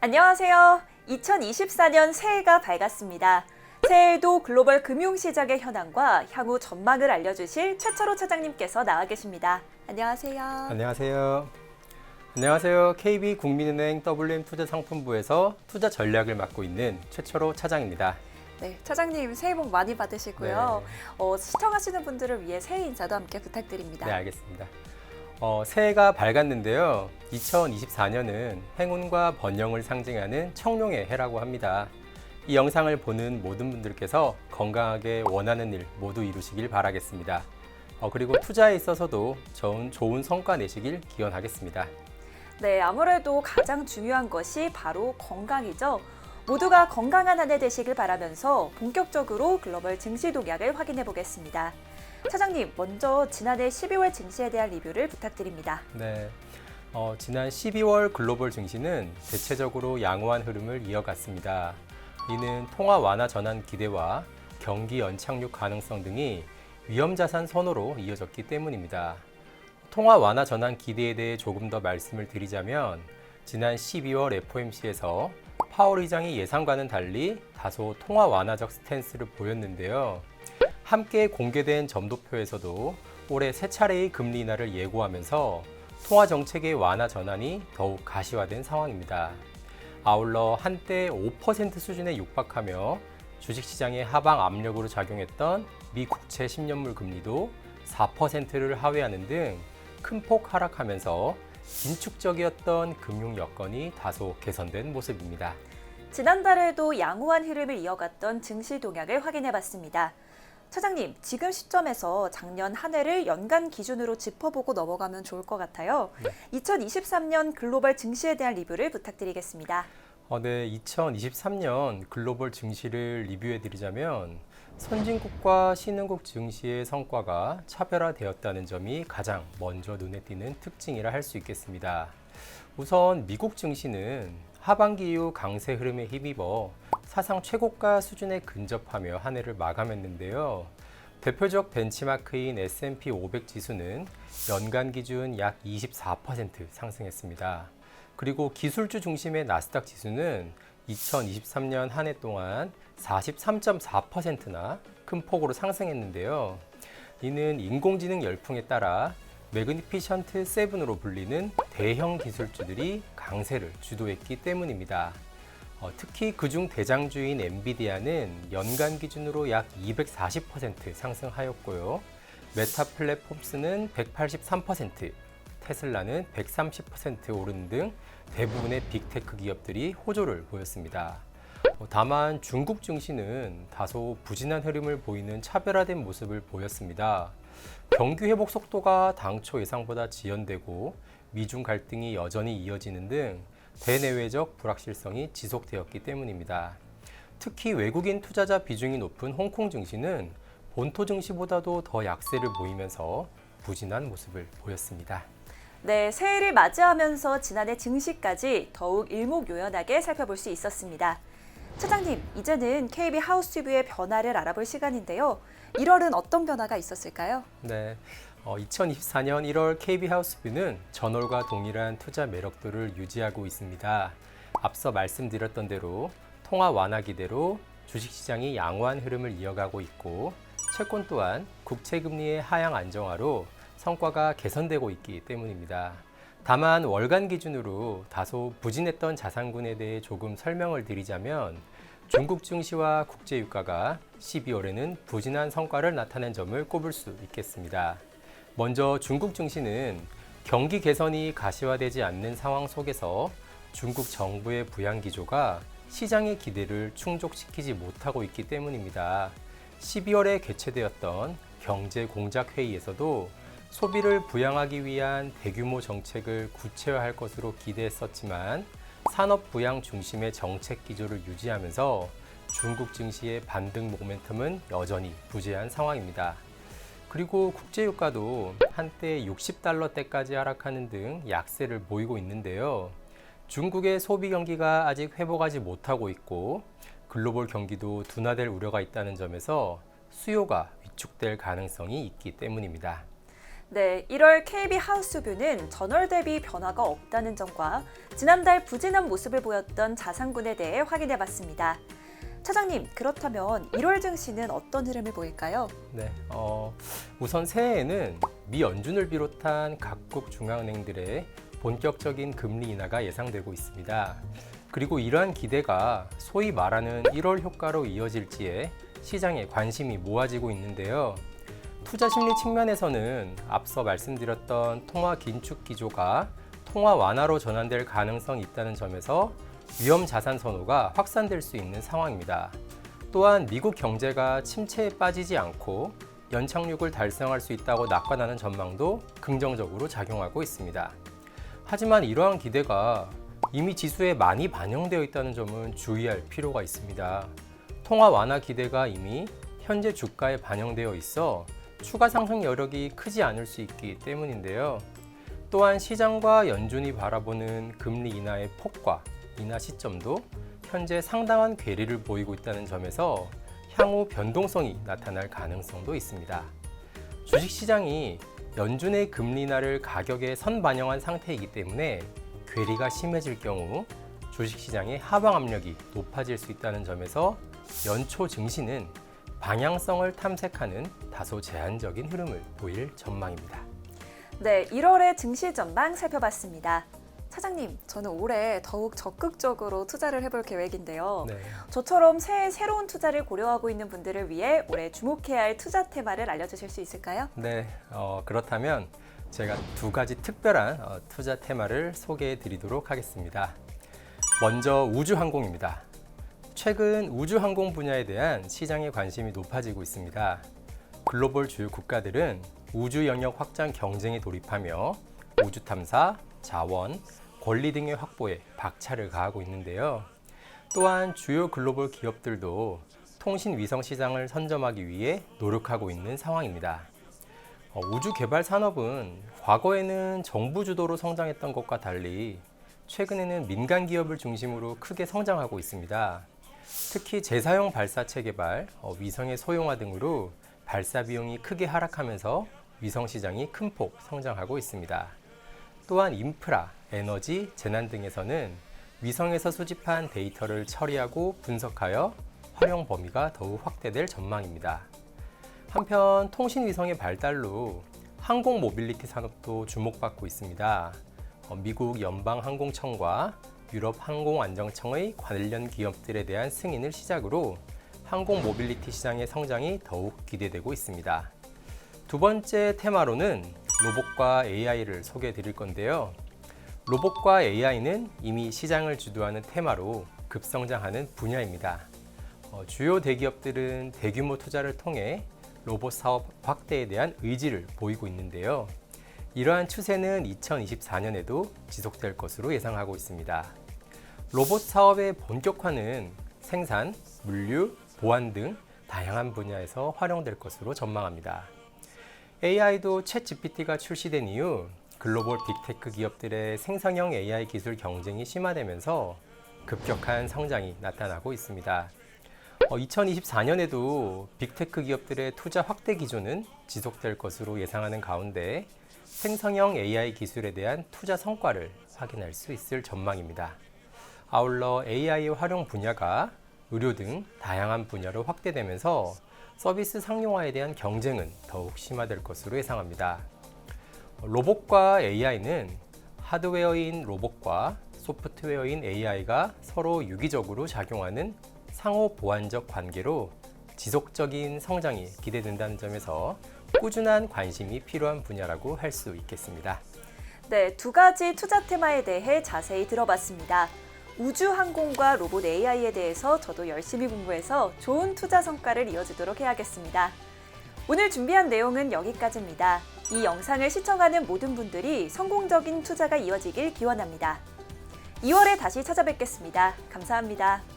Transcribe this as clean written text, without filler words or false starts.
안녕하세요. 2024년 새해가 밝았습니다. 새해에도 글로벌 금융시장의 현황과 향후 전망을 알려주실 최철호 차장님께서 나와 계십니다. 안녕하세요. 안녕하세요. 안녕하세요. KB국민은행 WM투자상품부에서 투자 전략을 맡고 있는 최철호 차장입니다. 네, 차장님 새해 복 많이 받으시고요. 시청하시는 분들을 위해 새해 인사도 함께 부탁드립니다. 네, 알겠습니다. 새해가 밝았는데요. 2024년은 행운과 번영을 상징하는 청룡의 해라고 합니다. 이 영상을 보는 모든 분들께서 건강하게 원하는 일 모두 이루시길 바라겠습니다. 그리고 투자에 있어서도 좋은 성과 내시길 기원하겠습니다. 네, 아무래도 가장 중요한 것이 바로 건강이죠. 모두가 건강한 한 해 되시길 바라면서 본격적으로 글로벌 증시 동향을 확인해 보겠습니다. 차장님, 먼저 지난해 12월 증시에 대한 리뷰를 부탁드립니다. 네, 지난 12월 글로벌 증시는 대체적으로 양호한 흐름을 이어갔습니다. 이는 통화 완화 전환 기대와 경기 연착륙 가능성 등이 위험자산 선호로 이어졌기 때문입니다. 통화 완화 전환 기대에 대해 조금 더 말씀을 드리자면 지난 12월 FOMC에서 파월 의장이 예상과는 달리 다소 통화 완화적 스탠스를 보였는데요. 함께 공개된 점도표에서도 올해 세 차례의 금리 인하를 예고하면서 통화 정책의 완화 전환이 더욱 가시화된 상황입니다. 아울러 한때 5% 수준에 육박하며 주식시장의 하방 압력으로 작용했던 미 국채 10년물 금리도 4%를 하회하는 등 큰 폭 하락하면서 긴축적이었던 금융 여건이 다소 개선된 모습입니다. 지난달에도 양호한 흐름을 이어갔던 증시 동향을 확인해 봤습니다. 차장님, 지금 시점에서 작년 한 해를 연간 기준으로 짚어보고 넘어가면 좋을 것 같아요. 2023년 글로벌 증시에 대한 리뷰를 부탁드리겠습니다. 네, 2023년 글로벌 증시를 리뷰해 드리자면 선진국과 신흥국 증시의 성과가 차별화되었다는 점이 가장 먼저 눈에 띄는 특징이라 할 수 있겠습니다. 우선 미국 증시는 하반기 이후 강세 흐름에 힘입어 사상 최고가 수준에 근접하며 한 해를 마감했는데요. 대표적 벤치마크인 S&P 500 지수는 연간 기준 약 24% 상승했습니다. 그리고 기술주 중심의 나스닥 지수는 2023년 한 해 동안 43.4%나 큰 폭으로 상승했는데요. 이는 인공지능 열풍에 따라 매그니피션트 7으로 불리는 대형 기술주들이 강세를 주도했기 때문입니다. 특히 그중 대장주인 엔비디아는 연간 기준으로 약 240% 상승하였고요. 메타 플랫폼스는 183%, 테슬라는 130% 오르는 등 대부분의 빅테크 기업들이 호조를 보였습니다. 다만 중국 증시는 다소 부진한 흐름을 보이는 차별화된 모습을 보였습니다. 경기 회복 속도가 당초 예상보다 지연되고 미중 갈등이 여전히 이어지는 등 대내외적 불확실성이 지속되었기 때문입니다. 특히 외국인 투자자 비중이 높은 홍콩 증시는 본토 증시보다도 더 약세를 보이면서 부진한 모습을 보였습니다. 네, 새해를 맞이하면서 지난해 증시까지 더욱 일목요연하게 살펴볼 수 있었습니다. 차장님, 이제는 KB 하우스뷰의 변화를 알아볼 시간인데요. 1월은 어떤 변화가 있었을까요? 네, 2024년 1월 KB하우스뷰는 전월과 동일한 투자 매력도를 유지하고 있습니다. 앞서 말씀드렸던 대로 통화 완화 기대로 주식시장이 양호한 흐름을 이어가고 있고 채권 또한 국채금리의 하향 안정화로 성과가 개선되고 있기 때문입니다. 다만 월간 기준으로 다소 부진했던 자산군에 대해 조금 설명을 드리자면 중국 증시와 국제유가가 12월에는 부진한 성과를 나타낸 점을 꼽을 수 있겠습니다. 먼저 중국 증시는 경기 개선이 가시화되지 않는 상황 속에서 중국 정부의 부양 기조가 시장의 기대를 충족시키지 못하고 있기 때문입니다. 12월에 개최되었던 경제공작회의에서도 소비를 부양하기 위한 대규모 정책을 구체화할 것으로 기대했었지만 산업 부양 중심의 정책 기조를 유지하면서 중국 증시의 반등 모멘텀은 여전히 부재한 상황입니다. 그리고 국제유가도 한때 60달러대까지 하락하는 등 약세를 보이고 있는데요. 중국의 소비 경기가 아직 회복하지 못하고 있고 글로벌 경기도 둔화될 우려가 있다는 점에서 수요가 위축될 가능성이 있기 때문입니다. 네, 1월 KB 하우스뷰는 전월 대비 변화가 없다는 점과 지난달 부진한 모습을 보였던 자산군에 대해 확인해봤습니다. 차장님, 그렇다면 1월 증시는 어떤 흐름을 보일까요? 네, 우선 새해에는 미 연준을 비롯한 각국 중앙은행들의 본격적인 금리 인하가 예상되고 있습니다. 그리고 이러한 기대가 소위 말하는 1월 효과로 이어질지에 시장에 관심이 모아지고 있는데요. 투자 심리 측면에서는 앞서 말씀드렸던 통화 긴축 기조가 통화 완화로 전환될 가능성이 있다는 점에서 위험 자산 선호가 확산될 수 있는 상황입니다. 또한 미국 경제가 침체에 빠지지 않고 연착륙을 달성할 수 있다고 낙관하는 전망도 긍정적으로 작용하고 있습니다. 하지만 이러한 기대가 이미 지수에 많이 반영되어 있다는 점은 주의할 필요가 있습니다. 통화 완화 기대가 이미 현재 주가에 반영되어 있어 추가 상승 여력이 크지 않을 수 있기 때문인데요. 또한 시장과 연준이 바라보는 금리 인하의 폭과 인하 시점도 현재 상당한 괴리를 보이고 있다는 점에서 향후 변동성이 나타날 가능성도 있습니다. 주식시장이 연준의 금리 인하를 가격에 선반영한 상태이기 때문에 괴리가 심해질 경우 주식시장의 하방 압력이 높아질 수 있다는 점에서 연초 증시는 방향성을 탐색하는 다소 제한적인 흐름을 보일 전망입니다. 네, 1월의 증시 전망 살펴봤습니다. 차장님, 저는 올해 더욱 적극적으로 투자를 해볼 계획인데요. 네. 저처럼 새해 새로운 투자를 고려하고 있는 분들을 위해 올해 주목해야 할 투자 테마를 알려주실 수 있을까요? 네, 그렇다면 제가 두 가지 특별한 투자 테마를 소개해 드리도록 하겠습니다. 먼저 우주항공입니다. 최근 우주항공 분야에 대한 시장의 관심이 높아지고 있습니다. 글로벌 주요 국가들은 우주 영역 확장 경쟁에 돌입하며 우주 탐사, 자원, 권리 등의 확보에 박차를 가하고 있는데요. 또한 주요 글로벌 기업들도 통신 위성 시장을 선점하기 위해 노력하고 있는 상황입니다. 우주 개발 산업은 과거에는 정부 주도로 성장했던 것과 달리 최근에는 민간 기업을 중심으로 크게 성장하고 있습니다. 특히 재사용 발사체 개발, 위성의 소형화 등으로 발사 비용이 크게 하락하면서 위성 시장이 큰 폭 성장하고 있습니다. 또한 인프라, 에너지, 재난 등에서는 위성에서 수집한 데이터를 처리하고 분석하여 활용 범위가 더욱 확대될 전망입니다. 한편 통신 위성의 발달로 항공 모빌리티 산업도 주목받고 있습니다. 미국 연방항공청과 유럽 항공안전청의 관련 기업들에 대한 승인을 시작으로 항공 모빌리티 시장의 성장이 더욱 기대되고 있습니다. 두 번째 테마로는 로봇과 AI를 소개해 드릴 건데요. 로봇과 AI는 이미 시장을 주도하는 테마로 급성장하는 분야입니다. 주요 대기업들은 대규모 투자를 통해 로봇 사업 확대에 대한 의지를 보이고 있는데요. 이러한 추세는 2024년에도 지속될 것으로 예상하고 있습니다. 로봇 사업의 본격화는 생산, 물류, 보안 등 다양한 분야에서 활용될 것으로 전망합니다. AI도 챗GPT가 출시된 이후 글로벌 빅테크 기업들의 생성형 AI 기술 경쟁이 심화되면서 급격한 성장이 나타나고 있습니다. 2024년에도 빅테크 기업들의 투자 확대 기조는 지속될 것으로 예상하는 가운데 생성형 AI 기술에 대한 투자 성과를 확인할 수 있을 전망입니다. 아울러 AI 활용 분야가 의료 등 다양한 분야로 확대되면서 서비스 상용화에 대한 경쟁은 더욱 심화될 것으로 예상합니다. 로봇과 AI는 하드웨어인 로봇과 소프트웨어인 AI가 서로 유기적으로 작용하는 상호 보완적 관계로 지속적인 성장이 기대된다는 점에서 꾸준한 관심이 필요한 분야라고 할 수 있겠습니다. 네, 두 가지 투자 테마에 대해 자세히 들어봤습니다. 우주항공과 로봇 AI에 대해서 저도 열심히 공부해서 좋은 투자 성과를 이어주도록 해야겠습니다. 오늘 준비한 내용은 여기까지입니다. 이 영상을 시청하는 모든 분들이 성공적인 투자가 이어지길 기원합니다. 2월에 다시 찾아뵙겠습니다. 감사합니다.